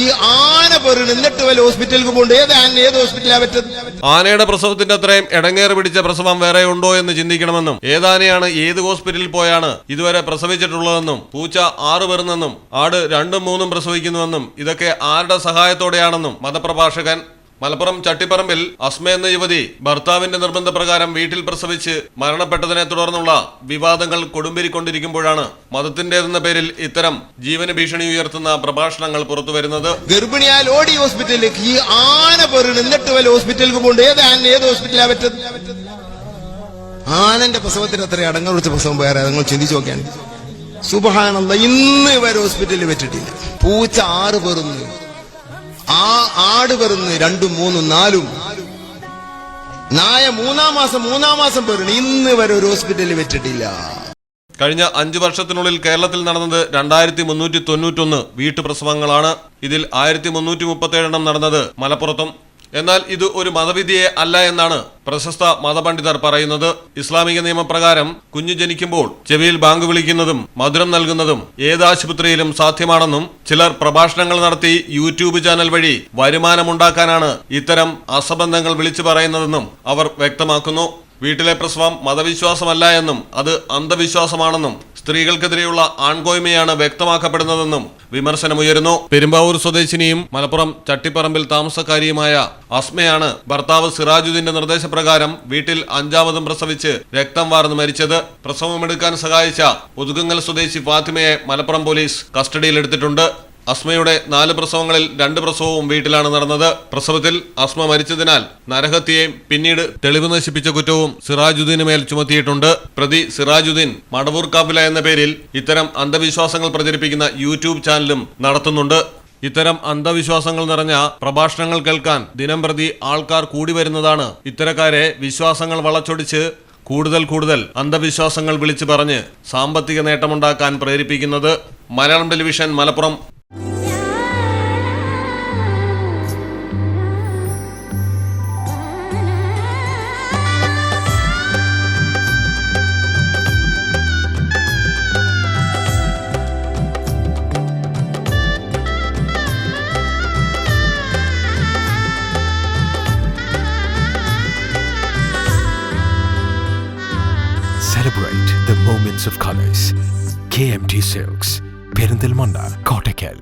ഈ ആന പെറുണ് എന്നിട്ട് വല്ല ഹോസ്പിറ്റലിൽ കൊണ്ട് ഏത് ഹോസ്പിറ്റലാ പറ്റത്? ആനയുടെ പ്രസവത്തിന്റെ അത്രയും ഇടങ്ങേറ് പിടിച്ച പ്രസവം വേറെ ഉണ്ടോ എന്ന് ചിന്തിക്കണമെന്നും ഏതാനയാണ് ഏത് ഹോസ്പിറ്റലിൽ പോയാണ് ഇതുവരെ പ്രസവിച്ചിട്ടുള്ളതെന്നും പൂച്ച 6 പെറുന്നെന്നും ആട് 2-3 പ്രസവിക്കുന്നുവെന്നും ഇതൊക്കെ ആരുടെ സഹായത്തോടെയാണെന്നും മതപ്രഭാഷകൻ. മലപ്പുറം ചട്ടിപ്പറമ്പിൽ അസ്മ എന്ന യുവതി ഭർത്താവിന്റെ നിർബന്ധപ്രകാരം വീട്ടിൽ പ്രസവിച്ച് മരണപ്പെട്ടതിനെ തുടർന്നുള്ള വിവാദങ്ങൾ കൊടുമ്പിരിക്കൊണ്ടിരിക്കുമ്പോഴാണ് മതത്തിന്റേതെന്ന പേരിൽ ഇത്തരം ജീവന ഭീഷണി ഉയർത്തുന്ന പ്രഭാഷണങ്ങൾ പുറത്തുവരുന്നത്. ഗർഭിണിയാൽ ഓടി ഹോസ്പിറ്റലിലേക്ക് ഈ ആന പെറുണ് എന്നിട്ട് വല്ല ഹോസ്പിറ്റലിൽ കൊണ്ട് ഏത് ഹോസ്പിറ്റലാ പറ്റത്? ആനന്റെ പ്രസവത്തിന് അത്ര അടങ്ങൽ വെച്ച പ്രസവം വേറെ നിങ്ങൾ ചിന്തിച്ചു നോക്കിയാണ്. സുബ്ഹാനല്ലാഹ്, ഇന്ന് വരെ ഹോസ്പിറ്റലിൽ വെച്ചിട്ടില്ല. പൂച്ച 6 പെറുന്നു, ആട് പെറുന്ന് 2, 3, 4, നായ 3-ാം മാസം പെറുന്നു, ഇന്ന് വരെ ഒരു ഹോസ്പിറ്റലിൽ വെച്ചിട്ടില്ല. കഴിഞ്ഞ 5 വർഷത്തിനുള്ളിൽ കേരളത്തിൽ നടന്നത് 2391 വീട്ടുപ്രസവങ്ങളാണ്. ഇതിൽ 1337 നടന്നത് മലപ്പുറത്തും. എന്നാൽ ഇത് ഒരു മതവിധിയെ അല്ല എന്നാണ് പ്രശസ്ത മതപണ്ഡിതർ പറയുന്നത്. ഇസ്ലാമിക നിയമപ്രകാരം കുഞ്ഞു ജനിക്കുമ്പോൾ ചെവിയിൽ ബാങ്ക് വിളിക്കുന്നതും മധുരം നൽകുന്നതും ഏത് ആശുപത്രിയിലും സാധ്യമാണെന്നും ചിലർ പ്രഭാഷണങ്ങൾ നടത്തി യൂട്യൂബ് ചാനൽ വഴി വരുമാനമുണ്ടാക്കാനാണ് ഇത്തരം അസംബന്ധങ്ങൾ വിളിച്ചു പറയുന്നതെന്നും അവർ വ്യക്തമാക്കുന്നു. വീട്ടിലെ പ്രസവം മതവിശ്വാസമല്ല എന്നും അത് അന്ധവിശ്വാസമാണെന്നും സ്ത്രീകൾക്കെതിരെയുള്ള ആൺകോയ്മയാണ് വ്യക്തമാക്കപ്പെടുന്നതെന്നും വിമർശനമുയരുന്നു. പെരുമ്പാവൂർ സ്വദേശിനിയും മലപ്പുറം ചട്ടിപ്പറമ്പിൽ താമസക്കാരിയുമായ അസ്മയാണ് ഭർത്താവ് സിറാജുദ്ദീന്റെ നിർദ്ദേശപ്രകാരം വീട്ടിൽ 5ാമതും പ്രസവിച്ച് രക്തം വാർന്ന് മരിച്ചത്. പ്രസവമെടുക്കാൻ സഹായിച്ച ഒതുകുങ്ങൽ സ്വദേശി ഫാത്തിമയെ മലപ്പുറം പോലീസ് കസ്റ്റഡിയിലെടുത്തിട്ടുണ്ട്. അസ്മയുടെ 4 പ്രസവങ്ങളിൽ 2 പ്രസവവും വീട്ടിലാണ് നടന്നത്. പ്രസവത്തിൽ അസ്മ മരിച്ചതിനാൽ നരഹത്യയും പിന്നീട് തെളിവ് നശിപ്പിച്ച കുറ്റവും സിറാജുദ്ദീന് മേൽ ചുമത്തിയിട്ടുണ്ട്. പ്രതി സിറാജുദ്ദീൻ മടവൂർ കാഫില എന്ന പേരിൽ ഇത്തരം അന്ധവിശ്വാസങ്ങൾ പ്രചരിപ്പിക്കുന്ന യൂട്യൂബ് ചാനലും നടത്തുന്നുണ്ട്. ഇത്തരം അന്ധവിശ്വാസങ്ങൾ നിറഞ്ഞ പ്രഭാഷണങ്ങൾ കേൾക്കാൻ ദിനംപ്രതി ആൾക്കാർ കൂടി വരുന്നതാണ് ഇത്തരക്കാരെ വിശ്വാസങ്ങൾ വളച്ചൊടിച്ച് കൂടുതൽ അന്ധവിശ്വാസങ്ങൾ വിളിച്ചു പറഞ്ഞ് സാമ്പത്തിക നേട്ടമുണ്ടാക്കാൻ പ്രേരിപ്പിക്കുന്നത്. Malayalam television Malappuram. Celebrate the moments of colors. KMT Silks, Perindalmanda, Kottakkal.